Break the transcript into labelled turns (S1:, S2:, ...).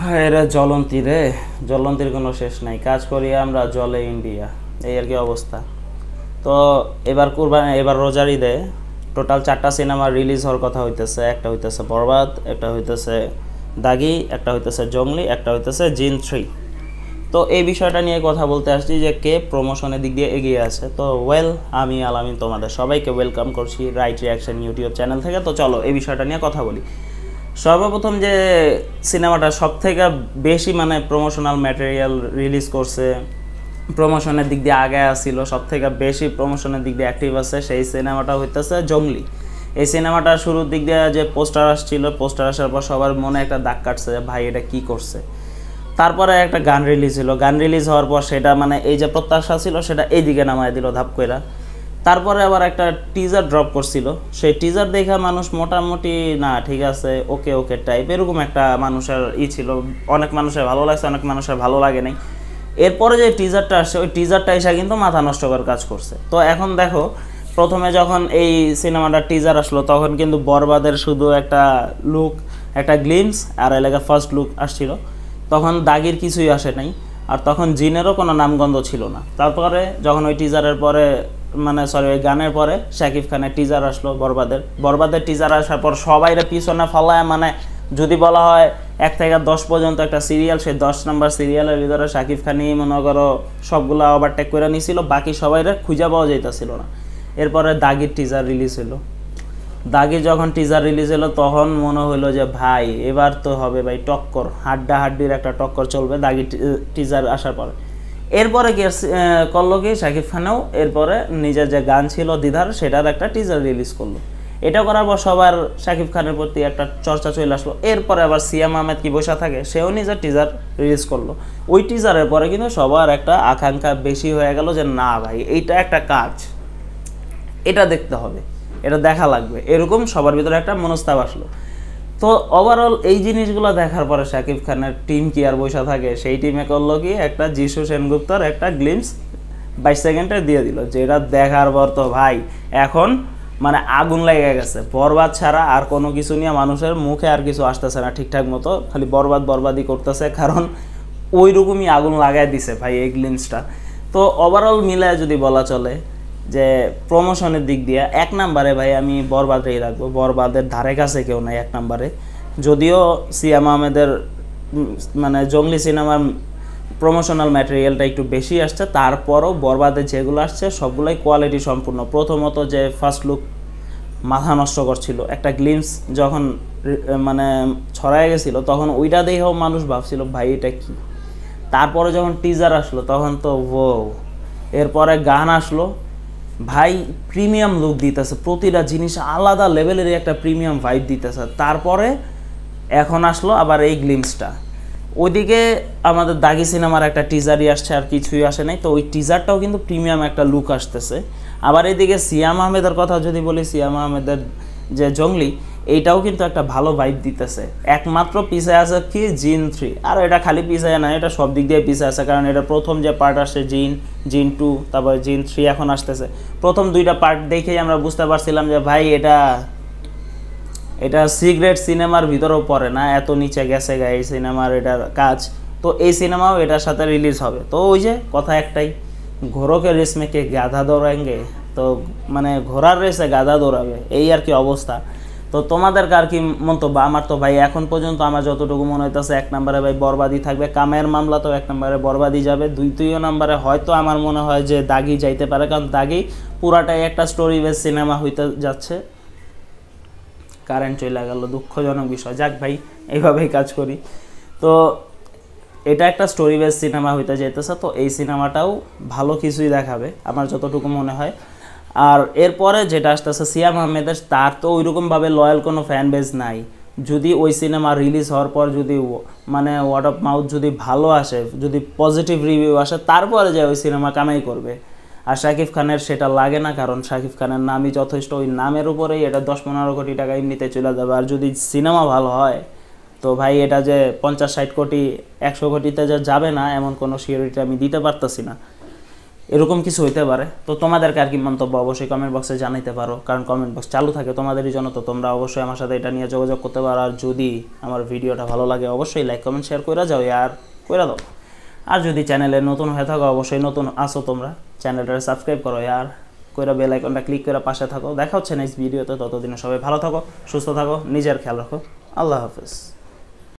S1: হ্যাঁ, এরা জ্বলন্তি রে, জ্বলন্তির কোনো শেষ নাই। কাজ করি আমরা, জলে ইন্ডিয়া, এই আর কি অবস্থা। তো এবার রোজার ঈদে টোটাল 4টা সিনেমা রিলিজ হওয়ার কথা হইতেছে। একটা হইতেছে বরবাদ, একটা হইতেছে দাগি, একটা হইতেছে জঙ্গলি, একটা হইতেছে জিন 3। তো এই বিষয়টা নিয়ে কথা বলতে আসছি যে কে প্রমোশনের দিক দিয়ে এগিয়ে আছে। তো আমি আলামিন তোমাদের সবাইকে ওয়েলকাম করছি রাইট রিয়াকশন ইউটিউব চ্যানেল থেকে। তো চলো এই বিষয়টা নিয়ে কথা বলি। সর্বপ্রথম যে সিনেমাটা সবথেকে বেশি মানে প্রমোশনাল ম্যাটেরিয়াল রিলিজ করছে, প্রমোশনের দিক দিয়ে আগে আসছিল, সবথেকে বেশি প্রমোশনের দিক দিয়ে অ্যাক্টিভ আছে, সেই সিনেমাটা হইতেছে জঙ্গলি। এই সিনেমাটা শুরুর দিক দিয়ে যে পোস্টার আসছিল, পোস্টার আসার পর সবার মনে একটা দাগ কাটছে যে ভাই এটা কী করছে। তারপরে একটা গান রিলিজ হলো, গান রিলিজ হওয়ার পর সেটা মানে এই যে প্রত্যাশা ছিল সেটা এইদিকে নামায় দিল ধাপ কইরা। তারপরে আবার একটা টিজার ড্রপ করছিল, সেই টিজার দেখা মানুষ মোটামুটি না ঠিক আছে ওকে ওকে টাইপ এরকম একটা মানুষের ছিল। অনেক মানুষের ভালো লাগছে, অনেক মানুষের ভালো লাগে নাই। এরপরে যে টিজারটা আসছে ওই টিজারটা এসে কিন্তু মাথা নষ্ট করার কাজ করছে। তো এখন দেখো, প্রথমে যখন এই সিনেমাটার টিজার আসলো তখন কিন্তু বরবাদের শুধু একটা লুক, একটা গ্লিমস আর এলাকার ফার্স্ট লুক আসছিল। তখন দাগির কিছুই আসে নাই, আর তখন জিনেরও কোনো নামগন্ধ ছিল না। তারপরে যখন ওই টিজারের পরে ওই গানের পরে শাকিব খানের টিজার আসলো বরবাদের টিজার আসার পর সবাইরে পিছনে ফলায় যদি বলা হয় 1 থেকে 10 পর্যন্ত একটা সিরিয়াল, সেই 10 নম্বর সিরিয়ালের ভিতরে শাকিব খানই মনে করো সবগুলো ওভারটেক করে নিয়েছিল, বাকি সবাইরে খুঁজে পাওয়া যাইতেছিল না। এরপরে দাগির টিজার রিলিজ হলো। দাগি যখন টিজার রিলিজ হলো তখন মনে হলো যে ভাই এবার তো হবে ভাই টক্কর, হাড্ডির একটা টক্কর চলবে দাগি টিজার আসার পরে। এরপরে কি করলো কি শাকিব খানও এরপরে নিজের যে গান ছিল দ্বিধার সেটার একটা টিজার রিলিজ করলো। এটা করার পর সবার শাকিব খানের প্রতি একটা চর্চা চলে আসলো। এরপরে আবার সিয়াম আহমেদ কি বসে থাকে, সেও নিজের টিজার রিলিজ করলো। ওই টিজারের পরে কিন্তু সবার একটা আকাঙ্ক্ষা বেশি হয়ে গেল যে না ভাই এইটা একটা কাজ, এটা দেখতে হবে, এটা দেখা লাগবে, এরকম সবার ভিতরে একটা মনস্তাব আসলো। তো ওভারঅল এই জিনিসগুলো দেখার পরে শাকিব খানের টিম কি আর বসে থাকে, সেই টিমে করলো কি একটা যিশু সেনগুপ্তর একটা গ্লিমস 22 সেকেন্ডে দিয়ে দিল, যেটা দেখার পর তো ভাই এখন আগুন লেগে গেছে। বরবাদ ছাড়া আর কোনো কিছু নিয়ে মানুষের মুখে আর কিছু আসতেছে না ঠিকঠাক মতো, খালি বরবাদই করতেছে, কারণ ওই রকমই আগুন লাগাই দিছে ভাই এই গ্লিমসটা। তো ওভারঅল মিলায় যদি বলা চলে যে প্রমোশনের দিক দিয়ে 1 নম্বরে ভাই আমি বরবাদই রাখবো। বরবাদের ধারে কাছে কেউ নাই 1 নম্বরে। যদিও সিয়াম আহমেদের জঙ্গলি সিনেমার প্রমোশনাল ম্যাটেরিয়ালটা একটু বেশি আসছে, তারপরও বরবাদের যেগুলো আসছে সবগুলোই কোয়ালিটি সম্পূর্ণ। প্রথমত যে ফার্স্ট লুক মাথা নষ্ট করছিল, একটা গ্লিমস যখন ছড়ায় গেছিলো তখন ওইটা দেখেও মানুষ ভাবছিল ভাই এটা কি। তারপরে যখন টিজার আসলো তখন তো এরপরে গান আসলো ভাই, প্রিমিয়াম লুক দিতেছে, প্রতিটা জিনিস আলাদা লেভেলের একটা প্রিমিয়াম ভাইব দিতেছে। তারপরে এখন আসলো আবার এই গ্লিমসটা। ওইদিকে আমাদের দাগি সিনেমার একটা টিজারই আসছে, আর কিছুই আসে নাই। তো ওই টিজারটাও কিন্তু প্রিমিয়াম একটা লুক আসতেছে। আবার এদিকে সিয়াম আহমেদের কথা যদি বলি, সিয়াম আহমেদের যে জঙ্গলি এইটাও কিন্তু একটা ভালো ভাইব দিতেছে। একমাত্র পিছিয়ে আছে কি জিন 3, আর এটা খালি পিছিয়ে না, এটা সব দিক দিয়ে পিছিয়ে আছে, কারণ এটা প্রথম যে পার্ট আসছে জিন 2, তারপর জিন 3 এখন আসতেছে। প্রথম 2টা পার্ট দেখেই আমরা বুঝতে পারছিলাম যে ভাই এটা সিগারেট সিনেমার ভিতরেও পড়ে না, এত নিচে গেছে এই সিনেমার এটার কাজ। তো এই সিনেমাও এটার সাথে রিলিজ হবে। তো ওই যে কথা একটাই, ঘোড়কে রেস মেকে গাধা দৌড়াएंगे, তো ঘোড়ার রেসে গাধা দৌড়াবে, এই আর কি অবস্থা। তো তোমাদের কার কি মন্তব্য? আমার তো ভাই এখন পর্যন্ত আমার যতটুকু মনে হইতেছে 1 নম্বরে ভাই বরবাদই থাকবে। কামের মামলা তো 1 নম্বরে বরবাদই যাবে। 2 নম্বরে হয়তো আমার মনে হয় যে দাগি যাইতে পারে, কারণ দাগি পুরাটাই একটা স্টোরি বেস সিনেমা হইতে যাচ্ছে। কারেন্ট চলে গেল, দুঃখজনক বিষয়। যাক ভাই, এইভাবেই কাজ করি। তো এটা একটা স্টোরি বেস সিনেমা হইতে যাইতেছে, তো এই সিনেমাটাও ভালো কিছুই দেখাবে আমার যতটুকু মনে হয়। আর এরপরে যেটা আসতেছে সিয়াম আহমেদের, তার তো ওইরকমভাবে লয়াল কোনো ফ্যান বেস নাই। যদি ওই সিনেমা রিলিজ হওয়ার পর যদি ওয়ার্ড অফ মাউথ যদি ভালো আসে, যদি পজিটিভ রিভিউ আসে, তারপরে যে ওই সিনেমা কামাই করবে। আর শাকিব খানের সেটা লাগে না, কারণ শাকিব খানের নামই যথেষ্ট, ওই নামের উপরেই এটা 10-15 কোটি টাকা এমনিতে চলে যাবে। আর যদি সিনেমা ভালো হয় তো ভাই এটা যে 50-60 কোটি 100 কোটিতে যে যাবে না এমন কোনো সিওরিটি আমি দিতে পারতেছি না। এরকম কিছু হইতে পারে। তো তোমাদেরকে আর কি মন্তব্য অবশ্যই কমেন্ট বক্সে জানাইতে পারো, কারণ কমেন্ট বক্স চালু থাকে তোমাদেরই জন্য। তো তোমরা অবশ্যই আমার সাথে এটা নিয়ে যোগাযোগ করতে পারো। আর যদি আমার ভিডিওটা ভালো লাগে অবশ্যই লাইক কমেন্ট শেয়ার করে যাও আর করে দাও। আর যদি চ্যানেলে নতুন হয়ে থাকো, অবশ্যই নতুন আসো তোমরা, চ্যানেলটা সাবস্ক্রাইব করো আর কইরা বেল আইকনটা ক্লিক করে পাশে থাকো। দেখা হচ্ছে নেক্সট ভিডিওতে। ততদিনে সবাই ভালো থাকো, সুস্থ থাকো, নিজের খেয়াল রাখো। আল্লাহ হাফেজ।